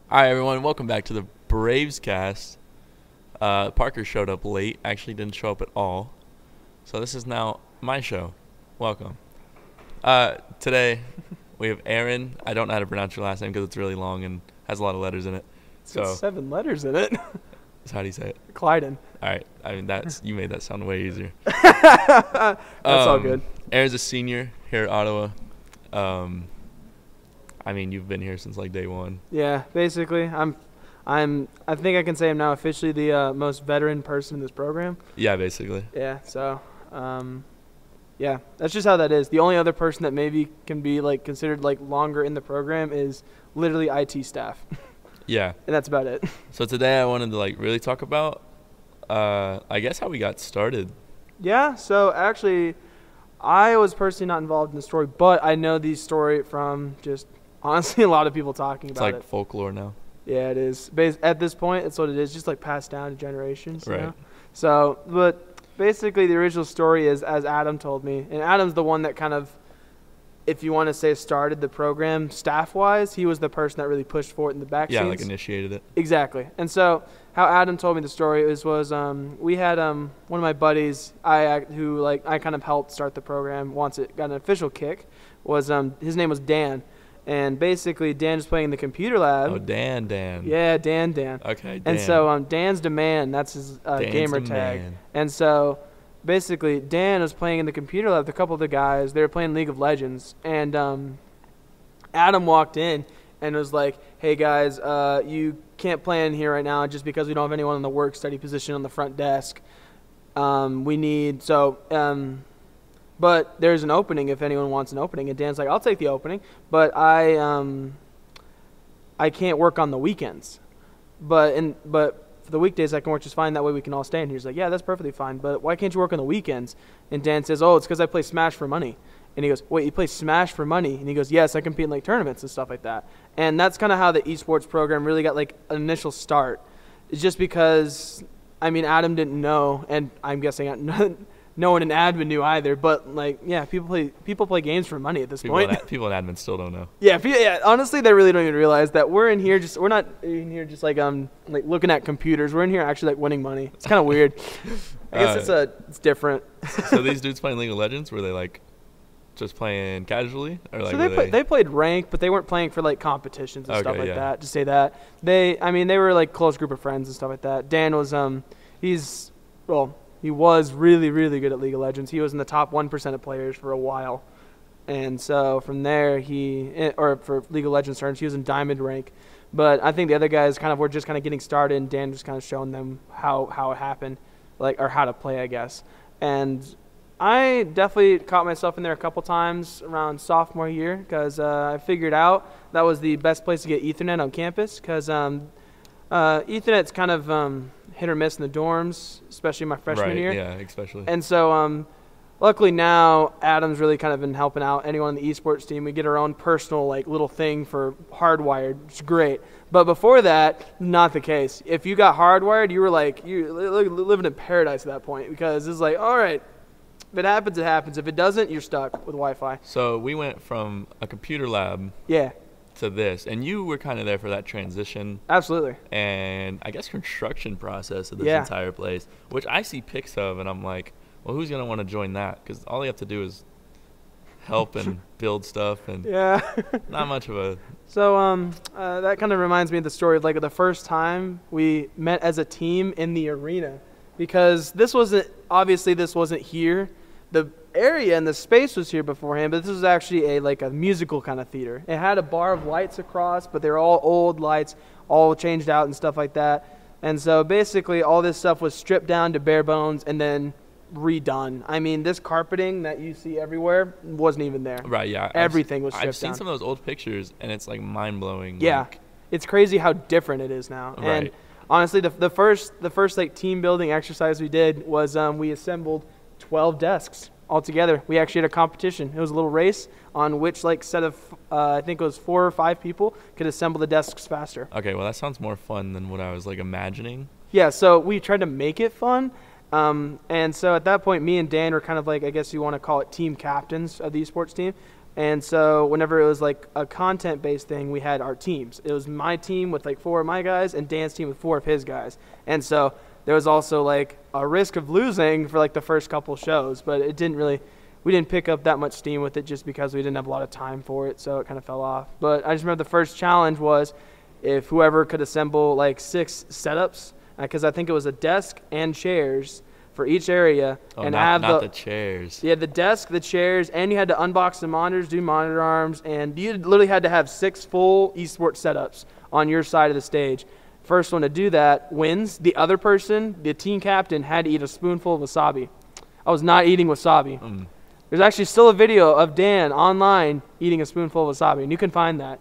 Hi everyone, welcome back to the Braves cast. Parker showed up late, actually didn't show up at all. So this is now my show. Welcome. Today we have Aaron. I don't know how to pronounce your last name because it's really long and has a lot of letters in it. It's got 7 letters in it. So how do you say it? Kleidon. Alright, I mean you made that sound way easier. That's all good. Aaron's a senior here at Ottawa. I mean, you've been here since like day one. Yeah, basically, I think I can say I'm now officially the most veteran person in this program. Yeah, basically. Yeah, so, yeah, that's just how that is. The only other person that maybe can be like considered like longer in the program is literally IT staff. Yeah. And that's about it. So today I wanted to like really talk about, I guess how we got started. Yeah, so actually, I was personally not involved in the story, but I know the story from just honestly a lot of people talking about it. It's like folklore now. Yeah, it is. At this point, it's what it is, just like passed down to generations. Right. You know? So, but basically the original story is, as Adam told me, and Adam's the one that kind of, if you want to say, started the program staff-wise. He was the person that really pushed for it in the back Yeah, scenes. like initiated it. Exactly. And so how Adam told me the story was we had one of my buddies who I kind of helped start the program once it got an official kick. Was his name was Dan. And basically, Dan was playing in the computer lab. Oh, Dan. Yeah, Dan. Okay, Dan. And so Dan's Demand, that's his gamer tag. And so basically, Dan was playing in the computer lab with a couple of the guys. They were playing League of Legends. And Adam walked in and was like, hey, guys, you can't play in here right now just because we don't have anyone in the work study position on the front desk. But there's an opening if anyone wants an opening. And Dan's like, I'll take the opening, but I can't work on the weekends. But for the weekdays I can work just fine. That way we can all stay in here. He's like, yeah, that's perfectly fine. But why can't you work on the weekends? And Dan says, oh, it's because I play Smash for money. And he goes, wait, you play Smash for money? And he goes, yes, I compete in like tournaments and stuff like that. And that's kind of how the esports program really got like an initial start. It's just because, I mean, Adam didn't know, and I'm guessing no one in admin knew either, but like, yeah, people play games for money at this point. People in admin still don't know. Yeah, honestly, they really don't even realize that we're not in here just like looking at computers. We're in here actually like winning money. It's kind of weird. I guess it's different. So these dudes playing League of Legends, were they like just playing casually, or like so they played rank, but they weren't playing for like competitions and stuff like that. To say that they were like close group of friends and stuff like that. Dan was he was really, really good at League of Legends. He was in the top 1% of players for a while. And so from there, for League of Legends terms, he was in diamond rank. But I think the other guys were just getting started, and Dan was kind of showing them how it happened, or how to play, I guess. And I definitely caught myself in there a couple times around sophomore year because I figured out that was the best place to get Ethernet on campus because Ethernet's kind of hit or miss in the dorms, especially my freshman year. Yeah, especially. And so luckily now Adam's really kind of been helping out anyone on the esports team. We get our own personal little thing for hardwired. It's great. But before that, not the case. If you got hardwired, you were you're living in paradise at that point because it's like, all right, if it happens, it happens. If it doesn't, you're stuck with Wi-Fi. So we went from a computer lab to this, and you were kind of there for that transition. Absolutely. And I guess construction process of this entire place, which I see pics of, and I'm like, well, who's going to want to join that? Because all you have to do is help and build stuff, and not much of a... So that kind of reminds me of the story of the first time we met as a team in the arena, because this wasn't here. The area and the space was here beforehand, but this was actually a musical kind of theater. It had a bar of lights across, but they're all old lights, all changed out and stuff like that. And so basically all this stuff was stripped down to bare bones and then redone. I mean, this carpeting that you see everywhere wasn't even there. Right, yeah. Everything was stripped down. I've seen some of those old pictures, and it's mind-blowing. Yeah, it's crazy how different it is now. Right. And honestly, the first team building exercise we did was we assembled 12 desks all together. We actually had a competition. It was a little race on which set of I think it was 4 or 5 people could assemble the desks faster. Okay, well that sounds more fun than what I was imagining. Yeah, so we tried to make it fun. And so at that point, me and Dan were kind of I guess you want to call it team captains of the esports team. And so whenever it was like a content-based thing, we had our teams. It was my team with like 4 of my guys and Dan's team with 4 of his guys. And so there was also like a risk of losing for like the first couple shows, but we didn't pick up that much steam with it just because we didn't have a lot of time for it, so it kind of fell off. But I just remember the first challenge was if whoever could assemble like 6 setups, because I think it was a desk and chairs for each area, and not the chairs. Yeah, the desk, the chairs, and you had to unbox the monitors, do monitor arms, and you literally had to have 6 full esports setups on your side of the stage. First one to do that wins. The other person, the team captain, had to eat a spoonful of wasabi. I was not eating wasabi. There's actually still a video of Dan online eating a spoonful of wasabi, and you can find that.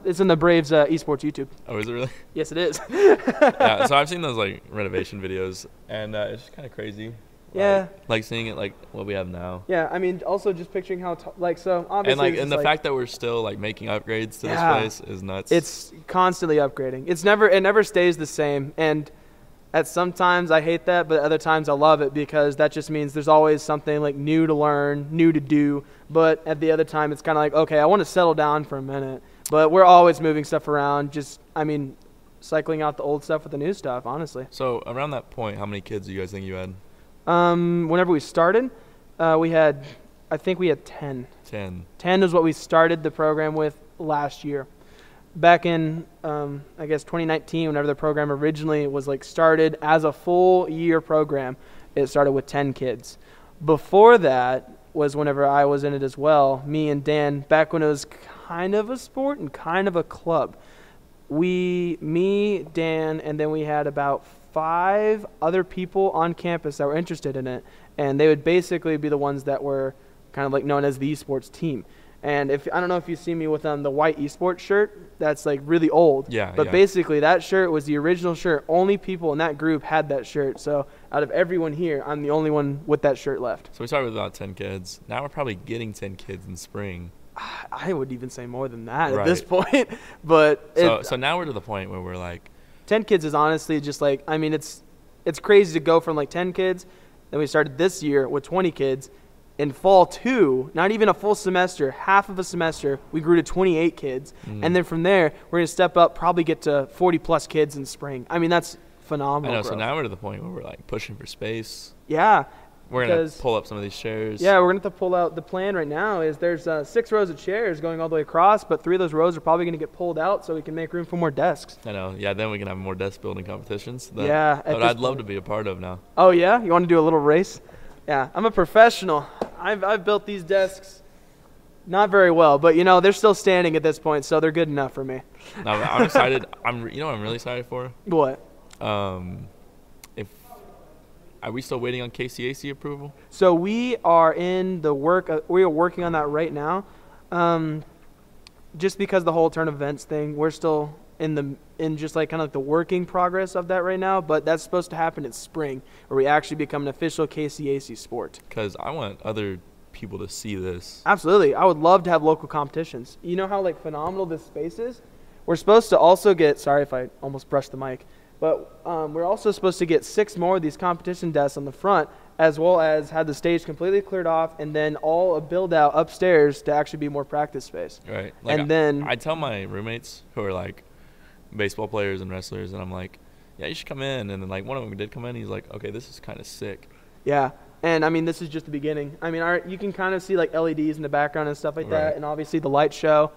It's in the Braves Esports YouTube. Oh, is it really? Yes, it is. Yeah, so I've seen those like renovation videos, and it's just kind of crazy. Yeah. Like seeing it like what we have now. Yeah, I mean, also just picturing how so obviously. And the fact that we're still like making upgrades to this place is nuts. It's constantly upgrading. It never stays the same, and at sometimes I hate that, but other times I love it because that just means there's always something like new to learn, new to do. But at the other time, it's kind of like, okay, I want to settle down for a minute. But we're always moving stuff around, cycling out the old stuff with the new stuff, honestly. So around that point, how many kids do you guys think you had? Whenever we started, I think we had 10. 10. 10 is what we started the program with last year. Back in, 2019, whenever the program originally was started as a full year program, it started with 10 kids. Before that was whenever I was in it as well, me and Dan, back when it was kind of a sport and kind of a club. Me, Dan, and then we had about 5 other people on campus that were interested in it, and they would basically be the ones that were kind of known as the esports team. And I don't know if you see me with the white esports shirt, that's really old. Yeah. But basically that shirt was the original shirt. Only people in that group had that shirt. So out of everyone here, I'm the only one with that shirt left. So we started with about 10 kids. Now we're probably getting 10 kids in spring. I would even say more than that at this point. But so now we're to the point where we're 10 kids is honestly just it's crazy to go from 10 kids. Then we started this year with 20 kids. In fall 2, not even a full semester, half of a semester, we grew to 28 kids. And then from there, we're going to step up, probably get to 40-plus kids in spring. I mean, that's phenomenal. I know, growth. So now we're to the point where we're pushing for space. Yeah. We're going to pull up some of these chairs. Yeah, we're going to have to pull out. The plan right now is there's 6 rows of chairs going all the way across, but 3 of those rows are probably going to get pulled out so we can make room for more desks. I know. Yeah, then we can have more desk building competitions. That I'd love to be a part of now. Oh, yeah? You want to do a little race? Yeah, I'm a professional. I've built these desks not very well, but they're still standing at this point, so they're good enough for me. No, I'm excited. What I'm really excited for? What? Are we still waiting on KCAC approval? So we are in the work. We are working on that right now. Just because the whole turn of events thing, we're still in just the working progress of that right now. But that's supposed to happen in spring, where we actually become an official KCAC sport. Because I want other people to see this. Absolutely, I would love to have local competitions. You know how phenomenal this space is. We're supposed to also get. Sorry if I almost brushed the mic. But we're also supposed to get 6 more of these competition desks on the front, as well as have the stage completely cleared off, and then all a build out upstairs to actually be more practice space. Right. And then I tell my roommates who are baseball players and wrestlers, and I'm like, yeah, you should come in. And then one of them did come in. He's like, okay, this is kind of sick. Yeah. And I mean, this is just the beginning. I mean, you can kind of see LEDs in the background and stuff like that, and obviously the light show.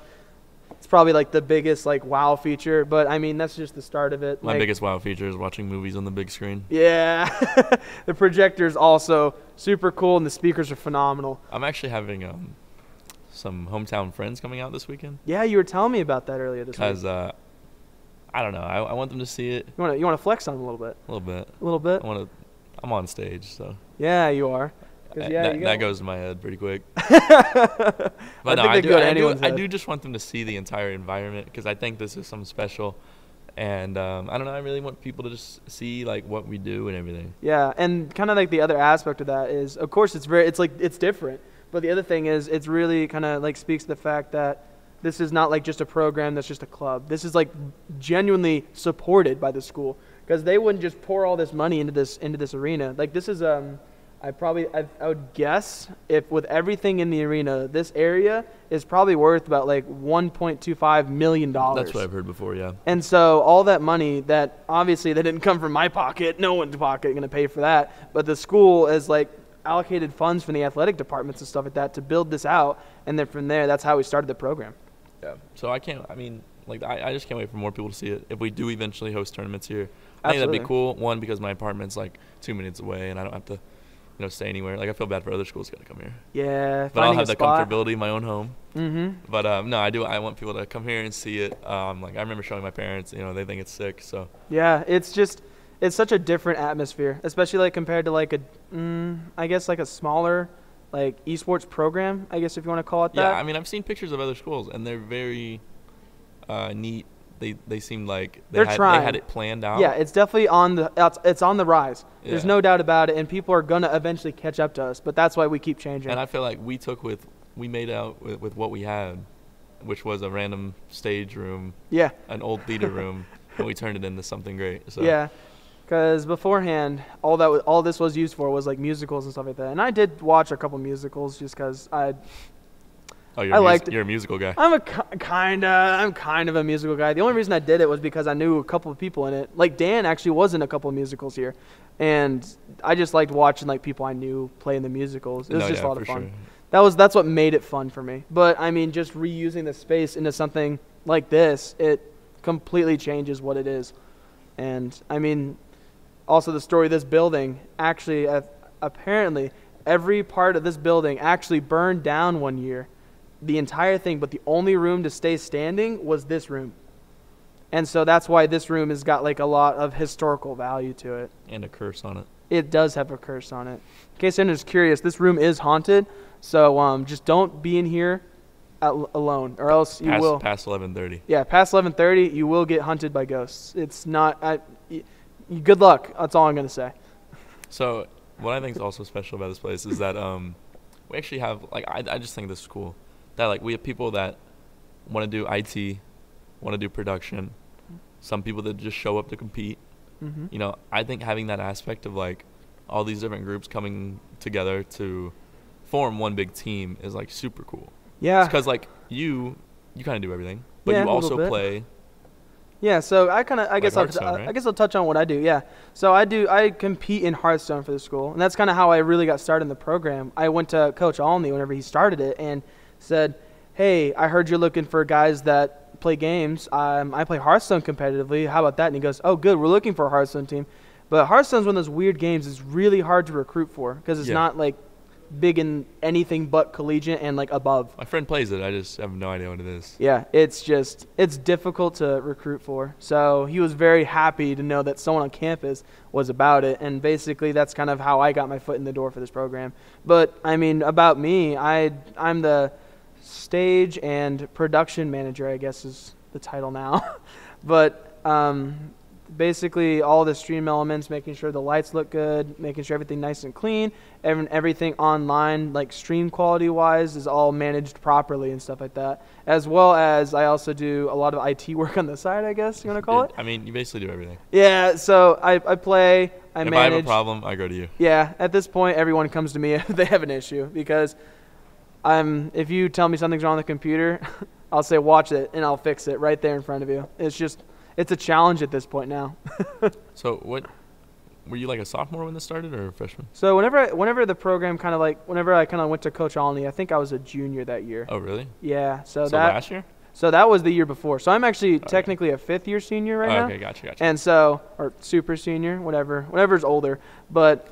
It's probably the biggest wow feature, but I mean that's just the start of it. My biggest wow feature is watching movies on the big screen. Yeah, the projector's also super cool, and the speakers are phenomenal. I'm actually having some hometown friends coming out this weekend. Yeah, you were telling me about that earlier this week. Because I don't know, I want them to see it. You want to flex on them a little bit. A little bit. A little bit. I'm on stage, so. Yeah, you are. That goes to my head pretty quick. But I do just want them to see the entire environment, because I think this is something special. And I don't know, I really want people to just see what we do and everything. Yeah, and kind of the other aspect of that is, of course, it's different. But the other thing is, it's really kind of speaks to the fact that this is not just a program that's just a club. This is genuinely supported by the school, because they wouldn't just pour all this money into this arena. This is I I would guess if with everything in the arena, this area is probably worth about like $1.25 million. That's what I've heard before, yeah. And so all that money that obviously that didn't come from my pocket, no one's pocket going to pay for that. But the school has like allocated funds from the athletic departments and stuff like that to build this out. And then from there, that's how we started the program. Yeah. So I just can't wait for more people to see it. If we do eventually host tournaments here, I think that'd be cool. One, because my apartment's like 2 minutes away and I don't have to, stay anywhere. Like, I feel bad for other schools got to come here. Yeah. But I'll have the comfortability of my own home. Mm-hmm. But no, I want people to come here and see it. I remember showing my parents. They think it's sick. So yeah, it's such a different atmosphere, especially like compared to like I guess like a smaller like esports program, I guess if you want to call it that. Yeah, I mean, I've seen pictures of other schools and they're very neat. They seemed like they had it planned out. Yeah, it's definitely it's on the rise. Yeah. There's no doubt about it, and people are gonna eventually catch up to us. But that's why we keep changing. And I feel like we made out with what we had, which was a random stage room. Yeah. An old theater room, and we turned it into something great. So. Yeah, because beforehand, all this was used for was like musicals and stuff like that. And I did watch a couple musicals just because you're a musical guy. I'm kind of a musical guy. The only reason I did it was because I knew a couple of people in it. Like Dan actually was in a couple of musicals here, and I just liked watching like people I knew play in the musicals. It was just a lot of fun. Sure. That's what made it fun for me. But I mean, just reusing the space into something like this, it completely changes what it is. And I mean, also the story of this building actually, apparently, every part of this building actually burned down one year. The entire thing, but the only room to stay standing was this room. And so that's why this room has got like a lot of historical value to it. And a curse on it. It does have a curse on it. In case anyone's curious, this room is haunted, so just don't be in here alone, or else you will. Past 11:30. Yeah, past 11:30, you will get hunted by ghosts. It's not. Good luck. That's all I'm gonna say. So what I think is also special about this place is that we actually have I just think this is cool. That we have people that want to do IT, want to do production, some people that just show up to compete. Mm-hmm. I think having that aspect of all these different groups coming together to form one big team is super cool. Yeah. Because you kind of do everything, but you also play. Yeah, so I guess I'll touch on what I do. Yeah, so I compete in Hearthstone for the school, and that's kind of how I really got started in the program. I went to Coach Alney whenever he started it and said, "Hey, I heard you're looking for guys that play games. I play Hearthstone competitively. How about that?" And he goes, "Oh, good. We're looking for a Hearthstone team." But Hearthstone's one of those weird games it's really hard to recruit for because it's not big in anything but collegiate and above. My friend plays it. I just have no idea what it is. Yeah, it's difficult to recruit for. So he was very happy to know that someone on campus was about it, and basically that's kind of how I got my foot in the door for this program. But I mean, about me, I'm the stage and production manager, I guess is the title now. But basically all the stream elements, making sure the lights look good, making sure everything nice and clean, everything online, stream quality wise, is all managed properly and stuff like that. As well as I also do a lot of IT work on the side, I guess you want to call it. I mean, you basically do everything. Yeah, so I play, I manage. If I have a problem, I go to you. Yeah, at this point, everyone comes to me if they have an issue, because if you tell me something's wrong on the computer, I'll say watch it and I'll fix it right there in front of you. It's a challenge at this point now. So were you a sophomore when this started or a freshman? So whenever the program whenever I went to Coach Alney, I think I was a junior that year. Oh, really? Yeah. So last year? So that was the year before. So I'm actually technically a fifth year senior right now. Okay, gotcha. And so, or super senior, whatever's older. But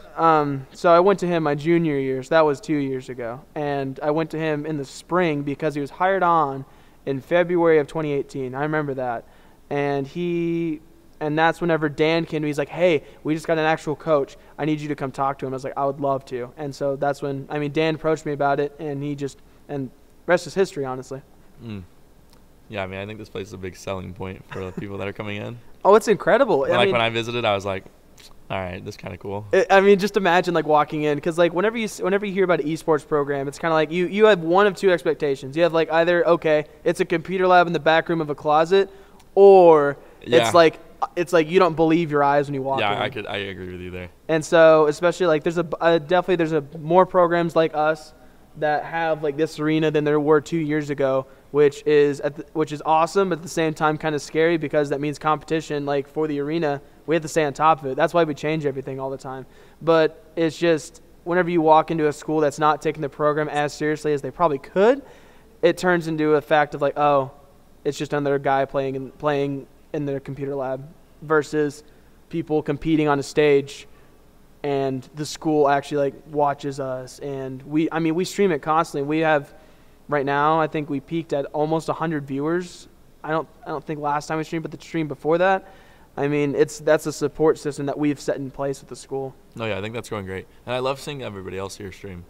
so I went to him my junior year. So that was 2 years ago. And I went to him in the spring because he was hired on in February of 2018. I remember that. And that's whenever Dan came to me. He's like, "Hey, we just got an actual coach. I need you to come talk to him." I was like, "I would love to." And so that's when, Dan approached me about it, and and rest is history, honestly. Yeah, I think this place is a big selling point for the people that are coming in. Oh, it's incredible. When I visited, I was like, all right, this is kind of cool. Just imagine walking in, because whenever you hear about an esports program, it's kind of you have one of two expectations. You have either, okay, it's a computer lab in the back room of a closet, or it's it's like you don't believe your eyes when you walk in. I agree with you there. And so, especially like there's more programs like us that have like this arena than there were 2 years ago, which is awesome, but at the same time kind of scary because that means competition. Like for the arena, we have to stay on top of it. That's why we change everything all the time. But it's just whenever you walk into a school that's not taking the program as seriously as they probably could, it turns into a fact of like, oh, it's just another guy playing in their computer lab versus people competing on a stage. And the school actually like watches us, and we stream it constantly. We have right now, I think we peaked at almost 100 viewers. I don't think last time we streamed, but the stream before that. I mean, that's a support system that we've set in place at the school. No, yeah, I think that's going great, and I love seeing everybody else here stream.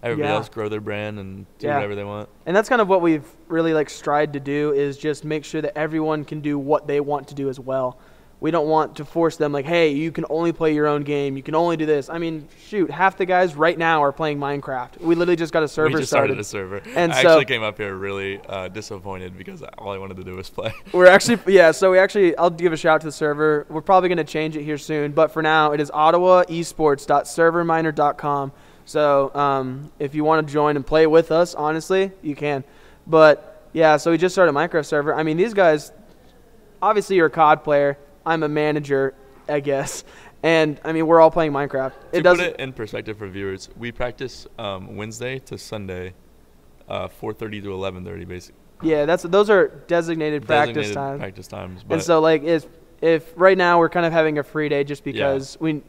Everybody else grow their brand and do whatever they want. And that's kind of what we've really like tried to do is just make sure that everyone can do what they want to do as well. We don't want to force them like, hey, you can only play your own game. You can only do this. I mean, shoot, half the guys right now are playing Minecraft. We literally just got a server started. We just started a server. And I actually came up here really disappointed because all I wanted to do was play. I'll give a shout out to the server. We're probably going to change it here soon. But for now, it is ottawaesports.serverminer.com. So if you want to join and play with us, honestly, you can. But, yeah, so we just started a Minecraft server. I mean, these guys, obviously you're a COD player. I'm a manager, I guess. And, I mean, we're all playing Minecraft. To put it in perspective for viewers, we practice Wednesday to Sunday, 4:30 to 11:30, basically. Yeah, those are designated practice times. And so, like, if right now we're kind of having a free day just because we've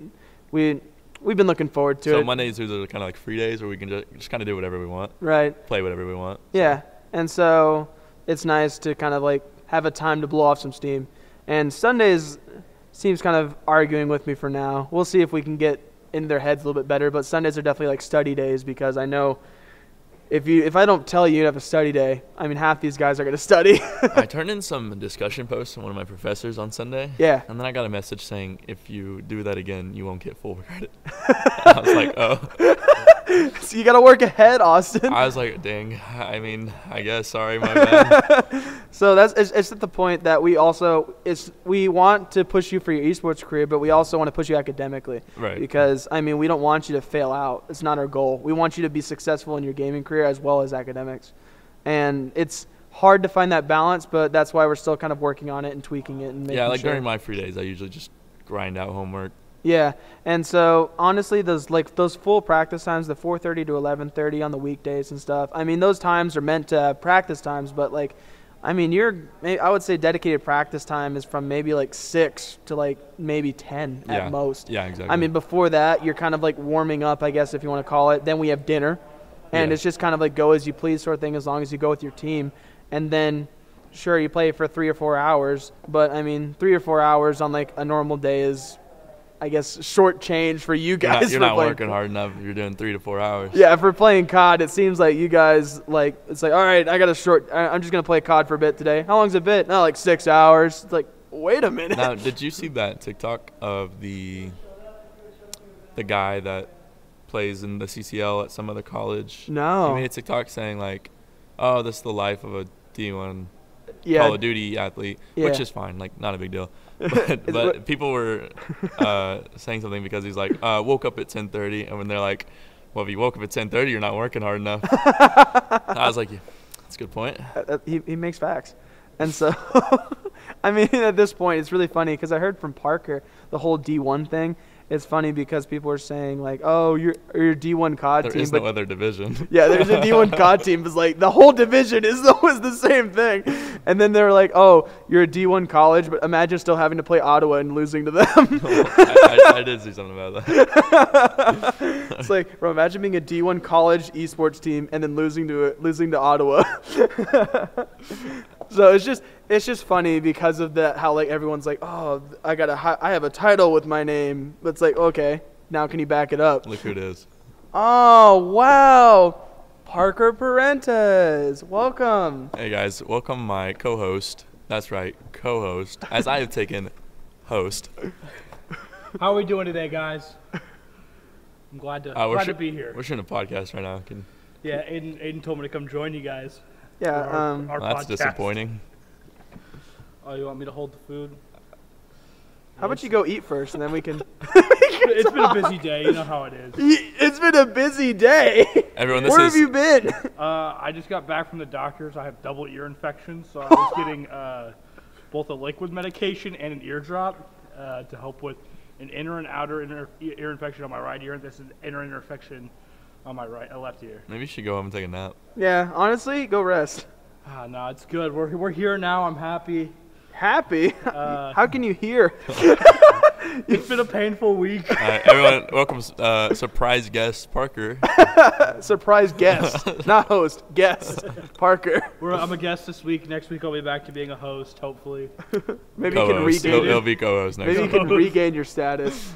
been looking forward to it. So Mondays are kind of like free days where we can just kind of do whatever we want. Right. Play whatever we want. Yeah. And so it's nice to kind of, like, have a time to blow off some steam. And Sundays seems kind of arguing with me for now. We'll see if we can get in their heads a little bit better. But Sundays are definitely like study days because I know if I don't tell you have a study day, I mean, half these guys are going to study. I turned in some discussion posts from one of my professors on Sunday. Yeah. And then I got a message saying, if you do that again, you won't get full credit. I was like, oh. So you got to work ahead, Austin. I was like, dang. I mean, I guess. Sorry, my bad. So it's at the point that we want to push you for your esports career, but we also want to push you academically. Right. Because, I mean, we don't want you to fail out. It's not our goal. We want you to be successful in your gaming career as well as academics. And it's hard to find that balance, but that's why we're still kind of working on it and tweaking it. And making sure. During my free days, I usually just grind out homework. Yeah, and so honestly, those full practice times, the 4:30 to 11:30 on the weekdays and stuff. I mean, those times are meant to practice times, but like, I mean, I would say dedicated practice time is from maybe like 6 to like maybe 10 at most. Yeah, exactly. I mean, before that, you're kind of like warming up, I guess, if you want to call it. Then we have dinner, and it's just kind of like go as you please sort of thing, as long as you go with your team, and then. Sure, you play for 3 or 4 hours, but I mean, 3 or 4 hours on like a normal day is, I guess, short change for you guys. You're not working hard enough if you're doing 3 to 4 hours. Yeah, for playing COD, it seems like you guys, like, it's like, all right, I'm just going to play COD for a bit today. How long's a bit? No, like 6 hours. It's like, wait a minute. Now, did you see that TikTok of the guy that plays in the CCL at some other college? No. He made a TikTok saying, like, oh, this is the life of a D1 Call of Duty athlete, which is fine, like, not a big deal. But people were saying something because he's like, woke up at 10:30, and when they're like, well, if you woke up at 10:30, you're not working hard enough. I was like, yeah, that's a good point. He makes facts. And so, I mean, at this point, it's really funny because I heard from Parker the whole D1 thing. It's funny because people are saying, like, oh, you're D1 COD team. There is no other division. Yeah, there's a D1 COD team. It's like the whole division is the same thing. And then they're like, oh, you're a D1 college, but imagine still having to play Ottawa and losing to them. I did see something about that. It's like, bro, imagine being a D1 college esports team and then losing to Ottawa. So it's just funny because of that, how like everyone's like, oh, I have a title with my name. But it's like, okay, now can you back it up? Look who it is. Oh, wow. Parker Perentis. Welcome. Hey, guys. Welcome my co-host. That's right, co-host, as I have taken host. How are we doing today, guys? I'm glad to be here. We're shooting a podcast right now. Yeah, Aiden told me to come join you guys. Yeah, our that's podcast. disappointing. Oh, you want me to hold the food? How about you go eat first, and then we can... It's been a busy day. You know how it is. It's been a busy day. Everyone, Where have you been? I just got back from the doctors. I have double ear infection, so I was getting both a liquid medication and an eardrop to help with an inner and outer ear infection on my right ear. This is an inner infection on my left ear. Maybe you should go home and take a nap. Yeah, honestly, go rest. No, it's good. We're here now. I'm happy. Happy? How can you hear? It's been a painful week. Everyone, welcome surprise guest Parker. Surprise guest, not host, guest Parker. I'm a guest this week. Next week I'll be back to being a host, hopefully. Maybe you can regain. He'll be co-host next. Maybe you can regain your status.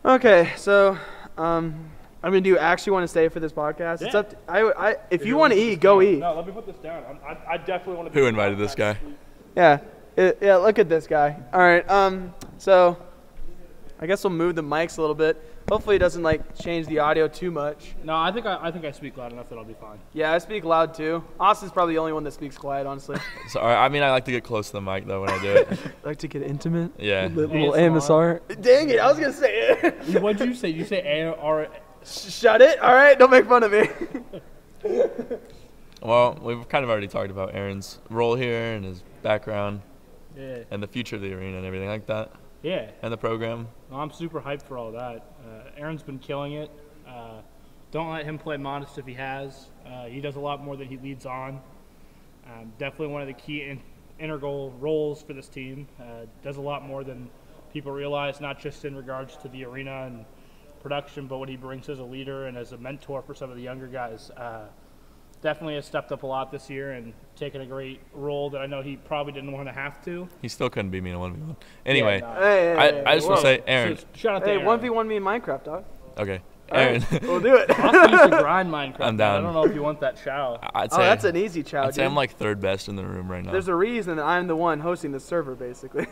Okay, so I mean, do you actually want to stay for this podcast? Yeah. It's up to, if you want to eat, go eat. No, let me put this down. I definitely want to. Who invited this guy? Yeah, yeah. Look at this guy. All right. So I guess we'll move the mics a little bit. Hopefully, it doesn't like change the audio too much. No, I think I speak loud enough that I'll be fine. Yeah, I speak loud too. Austin's probably the only one that speaks quiet, honestly. Sorry, I mean I like to get close to the mic though when I do it. Like to get intimate. Yeah. Little AMSR. Dang it! I was gonna say it. What'd you say? You say A-R. Shut it! All right, don't make fun of me. Well, we've kind of already talked about Aaron's role here and his background, and the future of the arena and everything like that. Yeah. And the program. Well, I'm super hyped for all that. Aaron's been killing it. Don't let him play modest if he has. He does a lot more than he leads on. Definitely one of the key integral roles for this team. Does a lot more than people realize, not just in regards to the arena and production, but what he brings as a leader and as a mentor for some of the younger guys. Definitely has stepped up a lot this year and taken a great role that I know he probably didn't want to have to. He still couldn't beat me in a 1v1. Anyway, Hey, I just want to say, Aaron. So, shout out to Aaron. 1v1 me in Minecraft, dog. Okay. Aaron. Aaron. We'll do it. Austin used to grind Minecraft. I'm down. I don't know if you want that chow. I'd say, that's an easy chow, I'd say I'm like third best in the room right now. There's a reason that I'm the one hosting the server, basically.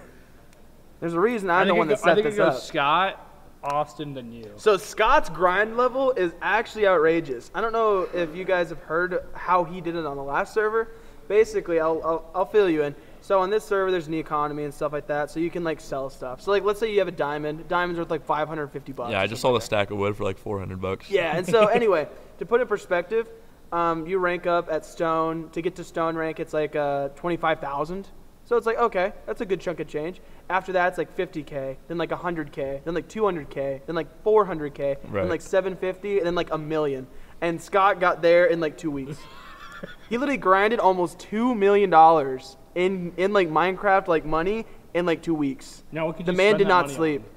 There's a reason I'm the one that set this up. I think it goes Scott, Austin, then you. So Scott's grind level is actually outrageous. I don't know if you guys have heard how he did it on the last server. Basically, I'll fill you in. So on this server, there's an economy and stuff like that, so you can like sell stuff. So like, let's say you have a diamond. Diamond's worth like $550. Yeah, I just sold a stack of wood for like $400. Yeah, and so anyway, to put it in perspective, you rank up at stone. To get to stone rank, it's like 25,000. So it's like, okay, that's a good chunk of change. After that, it's like 50K, then like 100K, then like 200K, then like 400K, then like 750, and then like $1 million. And Scott got there in like 2 weeks. He literally grinded almost $2 million in like Minecraft like money in like 2 weeks. Now, what could the you man spend did that not money sleep. on?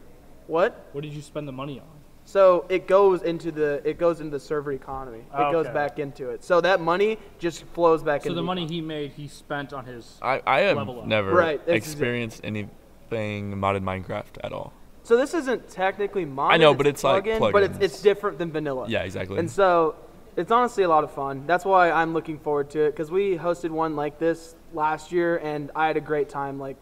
What? What did you spend the money on? So it goes into the server economy. It goes back into it. So that money just flows back into. So the money he made, he spent on his. I have never experienced anything modded Minecraft at all. So this isn't technically modded. I know, but it's like plugin, but it's different than vanilla. Yeah, exactly. And so it's honestly a lot of fun. That's why I'm looking forward to it, because we hosted one like this last year, and I had a great time like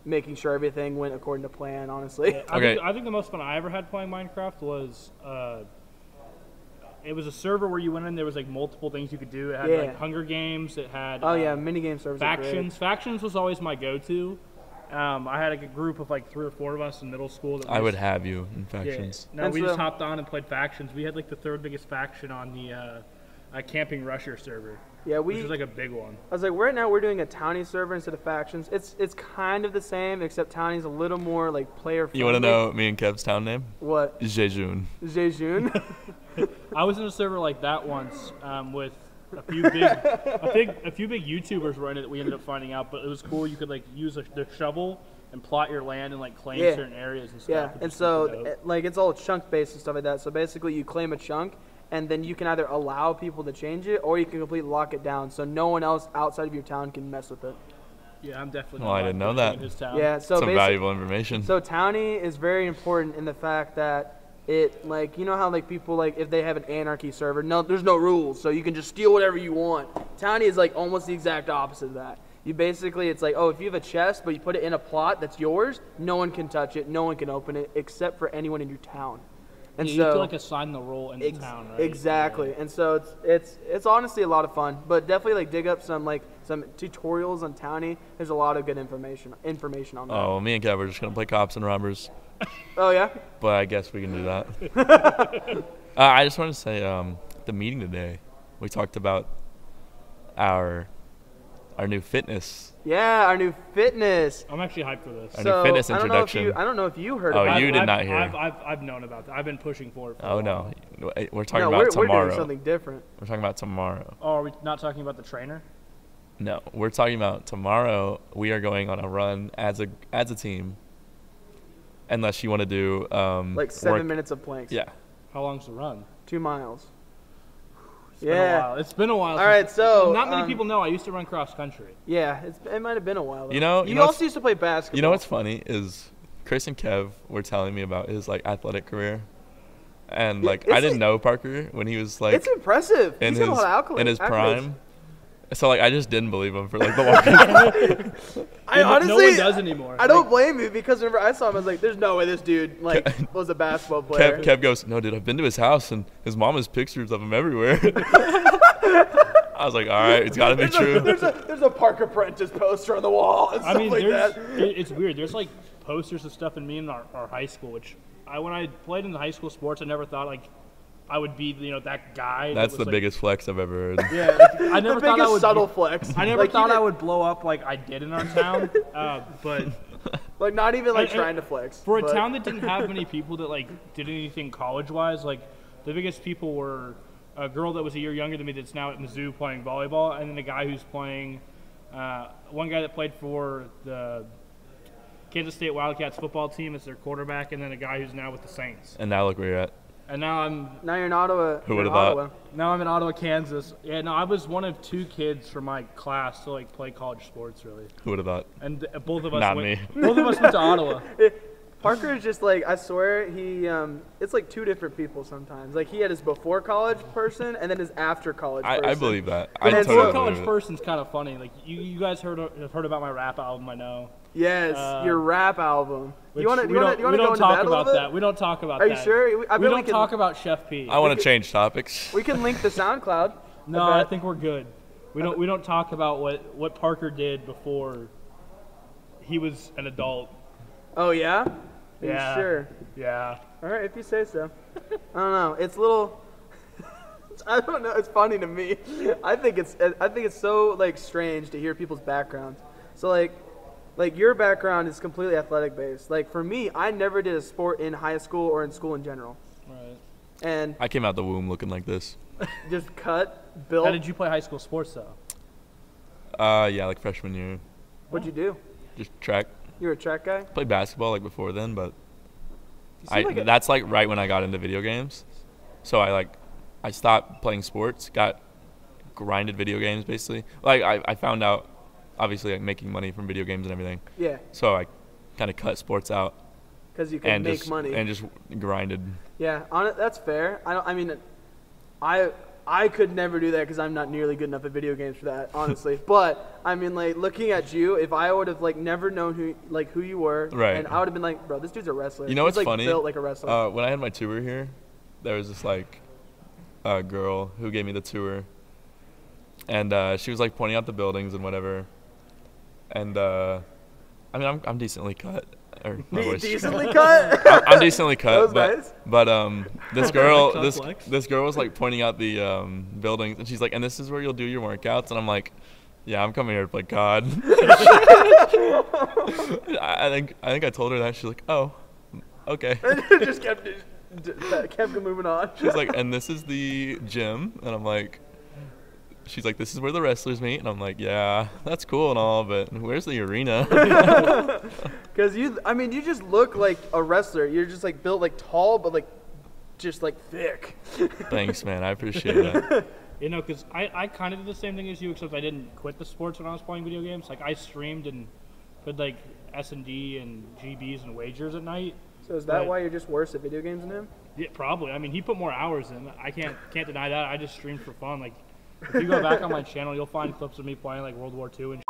making sure everything went according to plan, honestly. Yeah, I think the most fun I ever had playing Minecraft was it was a server where you went in, there was like multiple things you could do. It had like Hunger Games, it had minigame servers. Factions. Factions was always my go-to. I had like a group of like 3 or 4 of us in middle school. That I would have you in Factions. Yeah. No, we just hopped on and played Factions. We had like the 3rd biggest faction on the Camping Rusher server. Yeah, which was like a big one. I was like, right now we're doing a Townies server instead of Factions. It's kind of the same, except Townies a little more like player friendly. You want to know me and Kev's town name? What? Jejun. Jejun. I was in a server like that once with a few big YouTubers were in it that we ended up finding out, but it was cool. You could like use the shovel and plot your land and like claim certain areas and stuff. Yeah, and so like it's all chunk based and stuff like that. So basically, you claim a chunk, and then you can either allow people to change it, or you can completely lock it down, so no one else outside of your town can mess with it. Yeah, I'm definitely. Well, I didn't know that. Yeah, so some valuable information. So Townie is very important in the fact that it, like, you know how like people like if they have an anarchy server, no, there's no rules, so you can just steal whatever you want. Townie is like almost the exact opposite of that. You basically, it's like, oh, if you have a chest, but you put it in a plot that's yours, no one can touch it, no one can open it, except for anyone in your town. And you so have to like assign the role in the town, right? Exactly. Yeah. And so it's honestly a lot of fun, but definitely like dig up some tutorials on Townie. There's a lot of good information on that. Oh, me and Kev are just gonna play cops and robbers. Oh yeah. But I guess we can do that. I just want to say, the meeting today, we talked about our new fitness. Yeah, our new fitness. I'm actually hyped for this. Our new fitness I introduction. don't know if you heard Oh, about you it. did not hear. I've known about that. I've been pushing for it. For Oh a while. no, we're talking No, about we're tomorrow. doing something different. We're talking about tomorrow. Oh, are we not talking about the trainer? No, we're talking about tomorrow. We are going on a run as a team. Unless you want to do Like 7 minutes of planks. Yeah. How long's the run? 2 miles. It's been a while. It's been a while. All right, so not many people know I used to run cross country. Yeah, it might have been a while. Though. You know also used to play basketball. You know what's funny is Chris and Kev were telling me about his like athletic career, and like I didn't know Parker when he was like it's impressive. in He's got a lot of in his accolades. prime. So like I just didn't believe him for like the longest. I honestly, no one does anymore. I don't blame you because whenever I saw him, I was like, "There's no way this dude like was a basketball player." Kev goes, "No, dude, I've been to his house and his mom has pictures of him everywhere." I was like, "All right, it's got to be true." There's a Parker Perentis poster on the wall and stuff like that. It's weird. There's like posters of stuff in me in our high school, which when I played in the high school sports, I never thought like I would be that guy. That's the like, biggest flex I've ever heard. Yeah, I never thought I would subtle flex. I never thought I would blow up like I did in our town, but like not even like trying to flex. For a town that didn't have many people that like did anything college-wise, like the biggest people were a girl that was a year younger than me that's now at Mizzou playing volleyball, and then a guy who's playing one guy that played for the Kansas State Wildcats football team as their quarterback, and then a guy who's now with the Saints. And now look where you're at. And now you're in Ottawa. Who would have thought? Now I'm in Ottawa, Kansas. Yeah, no, I was one of 2 kids from my class to like play college sports, really. Who would have thought? And both of us Not went. me. Both of us went to Ottawa. Parker is just like, I swear he it's like 2 different people sometimes. Like he had his before college person and then his after college person. I believe that. And I so- totally College believe it. person's kind of funny. Like you guys have heard about my rap album, I know. Yes, your rap album. Which You want to we go don't into talk that a about little bit? that. We don't talk about Are that. you sure? We don't talk about Chef P. I want to change topics. We can link the SoundCloud. No, I think we're good. We don't talk about what Parker did before he was an adult. Oh yeah? Are Yeah. you sure? Yeah. All right, if you say so. I don't know. It's a little. I don't know. It's funny to me. I think it's so like strange to hear people's backgrounds. So like your background is completely athletic based. Like for me, I never did a sport in high school or in school in general. Right. And I came out the womb looking like this. just cut, built. How did you play high school sports though? Yeah, like freshman year. What'd you do? Just track. You were a track guy? Played basketball like before then, but You seem like that's like right when I got into video games. So I stopped playing sports, got grinded video games basically. Like I found out obviously like making money from video games and everything. Yeah, So I kind of cut sports out because you can and make just money. and just grinded. Yeah, that's fair. I could never do that because I'm not nearly good enough at video games for that, honestly. But I mean, like looking at you, if I would have like never known who you were, Right. and I would have been like, bro, this dude's a wrestler. You know He's what's like funny? built like a wrestler. When I had my tour here, there was this like girl who gave me the tour, and she was like pointing out the buildings and whatever. And I mean, I'm decently cut. Or my voice. Decently cut. I'm decently cut, That was but this girl Cut flex. this girl was like pointing out the buildings, and she's like, and this is where you'll do your workouts, and I'm like, yeah, I'm coming here to play COD. I think I told her that. She's like, oh, okay. Just kept moving on. She's like, and this is the gym, and I'm like, she's like, this is where the wrestlers meet, and I'm like, yeah, that's cool and all, but where's the arena? Because you just look like a wrestler. You're just like built like tall, but like just like thick. Thanks, man. I appreciate that. You know, because I kind of did the same thing as you, except I didn't quit the sports when I was playing video games. Like I streamed and played like S&D and GBs and wagers at night. So is that why you're just worse at video games than him? Yeah, probably. I mean, he put more hours in. I can't deny that. I just streamed for fun. Like, if you go back on my channel, you'll find clips of me playing like World War II and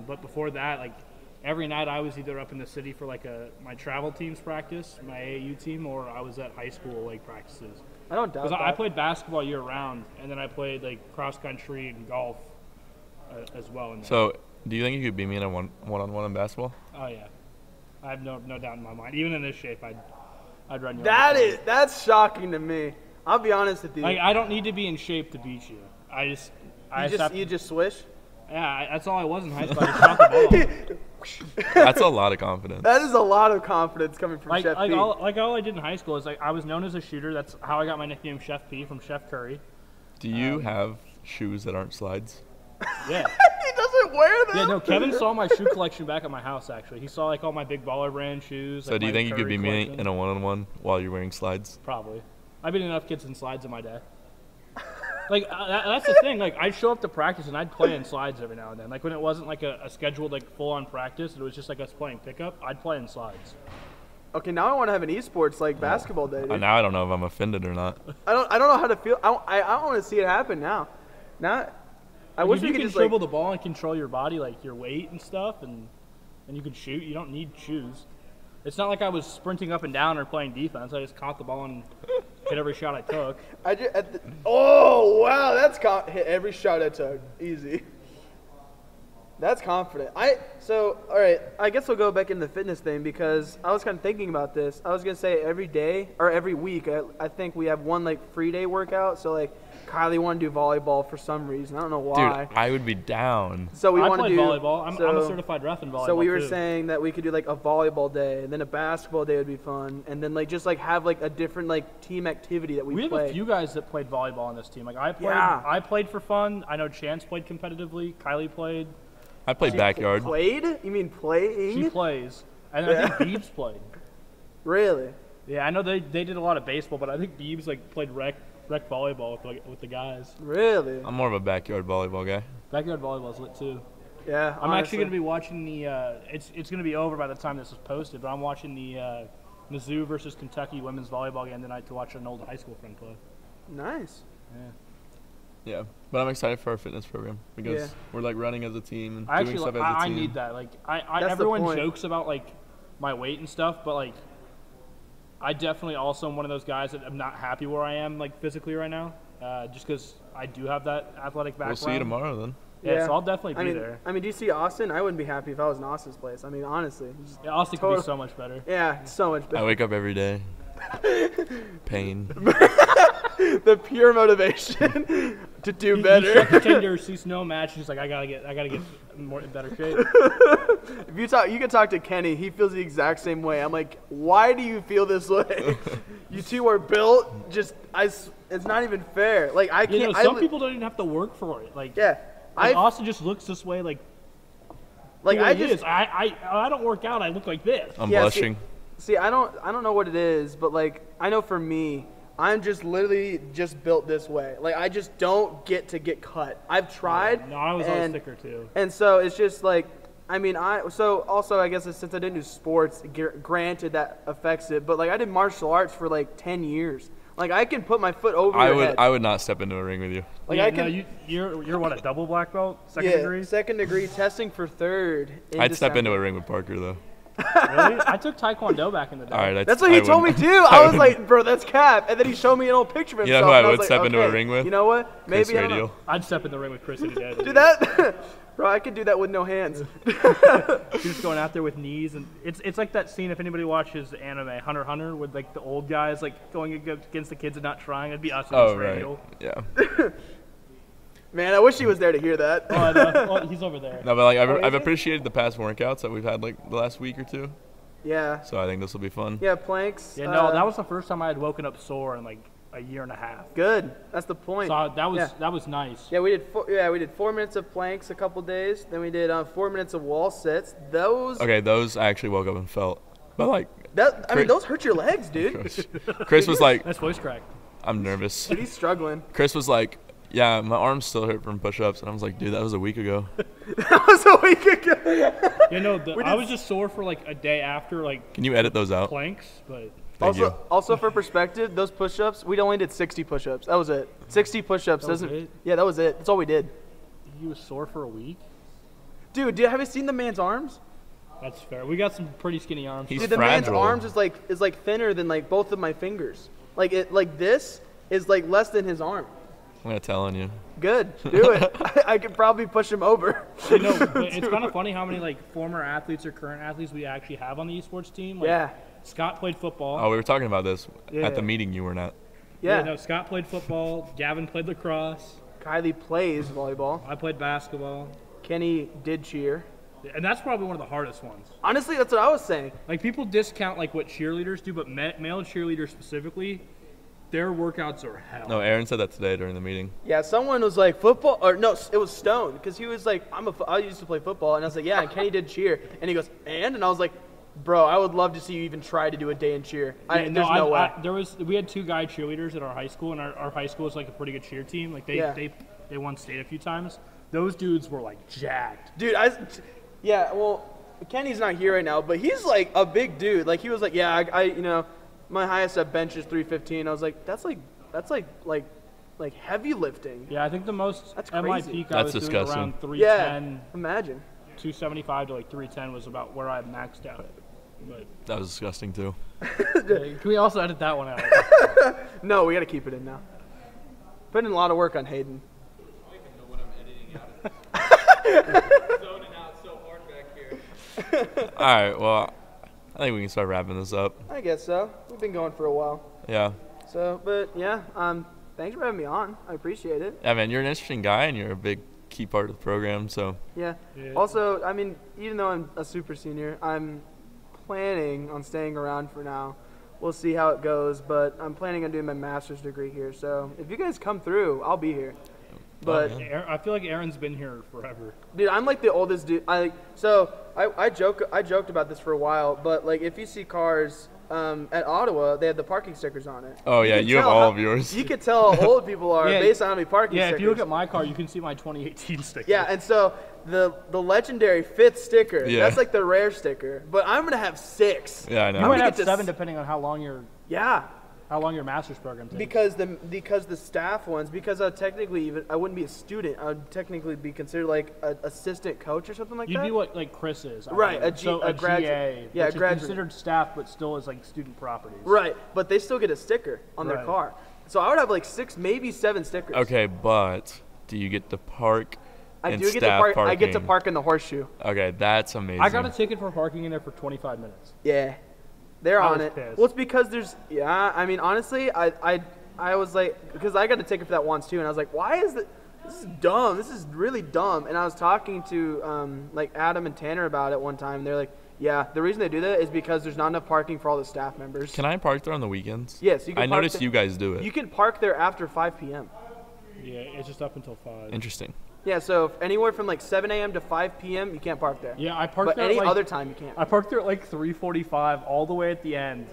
but before that, like, every night I was either up in the city for like my travel team's practice, my AAU team, or I was at high school like practices. I don't doubt that. I played basketball year round, and then I played like cross country and golf as well. So, do you think you could beat me in a one-on-one in basketball? Oh yeah, I have no doubt in my mind. Even in this shape, I'd run you. That's shocking to me. I'll be honest with you. Like, I don't need to be in shape to beat you. You just swish. Yeah, that's all I was in high school. I just shot the ball. That's a lot of confidence. That is a lot of confidence coming from Chef P. All I did in high school is I was known as a shooter. That's how I got my nickname Chef P from Chef Curry. Do you have shoes that aren't slides? Yeah. He doesn't wear them. Yeah, no, Kevin saw my shoe collection back at my house, actually. He saw like all my big baller brand shoes. So do you think you could beat me in a one-on-one while you're wearing slides? Probably. I've been enough kids in slides in my day. Like, that's the thing. Like, I'd show up to practice, and I'd play in slides every now and then. Like, when it wasn't, like, a scheduled, like, full-on practice, it was just, like, us playing pickup, I'd play in slides. Okay, now I want to have an esports, like, basketball day, dude. Now I don't know if I'm offended or not. I don't know how to feel. I don't want to see it happen now. I wish you could can just, dribble the ball and control your body, like, your weight and stuff, and you can shoot. You don't need shoes. It's not like I was sprinting up and down or playing defense. I just caught the ball and hit every shot I took. Oh, wow. Hit every shot I took. Easy. That's confident. All right. I guess we'll go back into the fitness thing because I was kind of thinking about this. I was going to say every day or every week, I think we have one, like, free day workout. So, like, Kylie wanted to do volleyball for some reason. I don't know why. Dude, I would be down. So we I want to played do volleyball. I'm a certified ref in volleyball. So we were saying that we could do like a volleyball day, and then a basketball day would be fun, and then like just like have like a different like team activity that we play. We have a few guys that played volleyball on this team. Like I played for fun. I know Chance played competitively. Kylie played. I played backyard. Played? You mean playing? She plays. And I think Beebs played. Really? Yeah, I know they did a lot of baseball, but I think Beebs like played rec volleyball with the guys. Really? I'm more of a backyard volleyball guy. Backyard volleyball's lit too. Yeah, I'm actually going to be watching the it's going to be over by the time this is posted, but I'm watching the Mizzou versus Kentucky women's volleyball game tonight to watch an old high school friend play. Nice. Yeah, but I'm excited for our fitness program because we're like running as a team and doing stuff as a team. I need that. Like everyone jokes about like my weight and stuff, but like I definitely also am one of those guys that I'm not happy where I am like physically right now, just because I do have that athletic background. We'll see you tomorrow then. Yeah, so I'll definitely be there. I mean, do you see Austin? I wouldn't be happy if I was in Austin's place. I mean, honestly. Yeah, Austin could be so much better. Yeah, so much better. I wake up every day. Pain. The pure motivation to do better. You check the Tinder, sees no match. He's like, I gotta get more in better shape. If you can talk to Kenny. He feels the exact same way. I'm like, why do you feel this way? You two are built. It's not even fair. Like I can't. Some people don't even have to work for it. Like Austin just looks this way. Like I don't work out. I look like this. I'm blushing. See, I don't know what it is, but like I know for me, I'm just literally just built this way. Like I just don't get cut. I've tried. No, I was always thicker too. And so it's just like, I mean, also I guess since I didn't do sports, granted that affects it, but like I did martial arts for like 10 years. Like I can put my foot over your head. I would not step into a ring with you. Like you're what, a double black belt, second degree? Second degree, testing for third. I'd step into a ring with Parker though. Really? I took Taekwondo back in the day. All right, that's what he told me too. I was like, bro, that's cap. And then he showed me an old picture of himself. You know who I would step into a ring with? You know what? Maybe Chris Radial. I'd step in the ring with Chris any day. Do that? Bro, I could do that with no hands. He's just going out there with knees, and it's like that scene if anybody watches anime, Hunter x Hunter, with like the old guys like going against the kids and not trying. It'd be us. Oh right. Yeah. Man, I wish he was there to hear that. Oh, no. Well, he's over there. No, but like I've appreciated the past workouts that we've had like the last week or two. Yeah. So I think this will be fun. Yeah, planks. Yeah, no, that was the first time I had woken up sore in like a year and a half. Good. That's the point. So that was nice. Yeah, we did 4 minutes of planks a couple days. Then we did 4 minutes of wall sits. Those I actually woke up and felt. But like I mean, those hurt your legs, dude. Chris was like, that's voice crack. I'm nervous. Dude, he's struggling. Chris was like, yeah, my arms still hurt from push-ups, and I was like, dude, that was a week ago. That was a week ago. You know, I was just sore for like a day after like. Can you edit those out? Planks, but. Also for perspective, those push-ups, we only did 60 push-ups. That was it. 60 push-ups doesn't. Yeah, that was it. That's all we did. He was sore for a week. Dude, have you seen the man's arms? That's fair. We got some pretty skinny arms. He's Dude, the man's fragile. arms is like thinner than like both of my fingers. Like this is like less than his arm. I'm not telling you. Good, do it. I could probably push him over. You know, it's kind of funny how many like former athletes or current athletes we actually have on the esports team. Like, Yeah. Scott played football. Oh, we were talking about this Yeah. at the meeting you weren't at. Yeah. No, Scott played football. Gavin played lacrosse. Kylie plays volleyball. I played basketball. Kenny did cheer. And that's probably one of the hardest ones. Honestly, that's what I was saying. Like, people discount like what cheerleaders do, but male cheerleaders specifically, their workouts are hell. No, Aaron said that today during the meeting. Yeah, someone was like football, or no, it was Stone, because he was like, I used to play football, and I was like, yeah, and Kenny did cheer, and he goes, and I was like, bro, I would love to see you even try to do a day in cheer. There's no way. We had 2 guy cheerleaders at our high school, and our high school is like a pretty good cheer team. Like they won state a few times. Those dudes were like jacked. Dude, well, Kenny's not here right now, but he's like a big dude. Like he was like, yeah, I my highest at bench is 315. I was like, that's like heavy lifting. Yeah, I think the most That's at my crazy. peak I was That's doing disgusting. around 310, Yeah, imagine. 275 to like 310 was about where I maxed out. But That was disgusting too. can we also edit that one out? No, we got to keep it in now. Put in a lot of work on Hayden. I don't even know what I'm editing out. Zoning out so hard back here. All right, well, I think we can start wrapping this up. I guess so. We've been going for a while. Yeah. So, but yeah, thanks for having me on. I appreciate it. Yeah, man, you're an interesting guy, and you're a big key part of the program, so. Yeah. Yeah. Also, I mean, even though I'm a super senior, I'm planning on staying around for now. We'll see how it goes, but I'm planning on doing my master's degree here. So if you guys come through, I'll be here. But yeah. I feel like Aaron's been here forever. dude, I'm like the oldest dude. I joked about this for a while, but like if you see cars at Ottawa, they have the parking stickers on it. Oh, yeah, can you have tell all how- of yours. You can tell how old people are Yeah, based on how many parking Yeah, stickers. if you look at my car, you can see my 2018 sticker. Yeah, and so the legendary 5th sticker, Yeah. that's like the rare sticker. But I'm gonna have 6. Yeah, I know. You I'm might gonna have get to 7 depending on how long your master's program takes. Because the staff ones, because I wouldn't be a student. I'd technically be considered like an assistant coach or something like You'd that. be what like Chris is. I Right, believe. a graduate. GA, Yeah, which a graduate. is considered staff, but still is like student properties. Right, but they still get a sticker on their Right. car. So I would have like 6, maybe 7 stickers. Okay, but do you get to park I in do get to staff park. parking? I get to park in the horseshoe. Okay, that's amazing. I got a ticket for parking in there for 25 minutes. Yeah, they're I on was it. pissed. Well, it's because there's. Yeah, I mean, honestly, I was like, because I got a ticket for that once too, and I was like, why is this is dumb? This is really dumb. And I was talking to like Adam and Tanner about it one time. And they're like, yeah, the reason they do that is because there's not enough parking for all the staff members. Can I park there on the weekends? Yes, you can. I park noticed there. you guys do it. You can park there after 5 p.m. Yeah, it's just up until 5. Interesting. Yeah, so if anywhere from like 7 a.m. to 5 p.m. you can't park there. Yeah, I parked But there any at, like, other time you can't. I parked there at like 3:45 all the way at the end,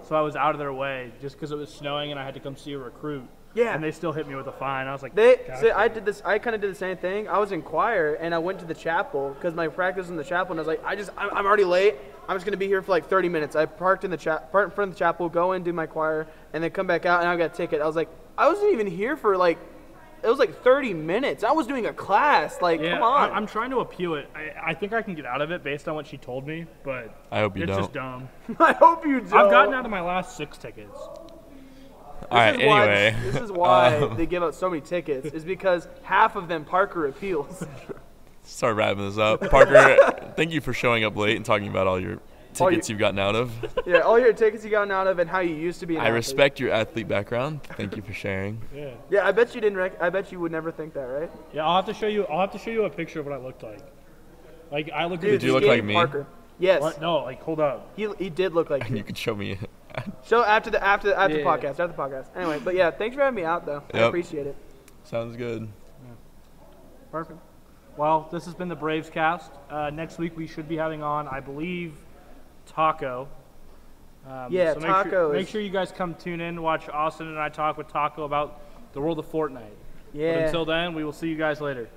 so I was out of their way just because it was snowing and I had to come see a recruit. Yeah. And they still hit me with a fine. I was like, They "Gotcha." see, I kind of did the same thing. I was in choir and I went to the chapel because my practice was in the chapel, and I was like, I'm already late. I'm just gonna be here for like 30 minutes. I parked in front of the chapel, go in, do my choir, and then come back out, and I got a ticket. I was like, I wasn't even here for like, it was like 30 minutes. I was doing a class. Like, Yeah, come on. I'm trying to appeal it. I think I can get out of it based on what she told me, but I hope you it's don't. just dumb. I hope you don't. I've gotten out of my last 6 tickets. All right, anyway. This is why they give out so many tickets, is because half of them Parker appeals. Start wrapping this up. Parker, thank you for showing up late and talking about all your tickets you've gotten out of. Yeah, all your tickets you gotten out of and how you used to be an I athlete. respect your athlete background. Thank you for sharing. Yeah. Yeah, I bet you didn't. I bet you would never think that, right? Yeah, I'll have to show you a picture of what I looked like. Like I looked. Did you look skinny like me? Parker. Yes. What? No, like hold up. He did look like And you you. could show me. So after the Yeah. podcast, after the podcast. Anyway, but yeah, thanks for having me out though. I Yep. appreciate it. Sounds good. Perfect. Well, this has been the Braves cast. Next week we should be having on, I believe, Taco. Yeah, so Taco Make is- sure you guys come tune in, watch Austin and I talk with Taco about the world of Fortnite. Yeah. But until then, we will see you guys later.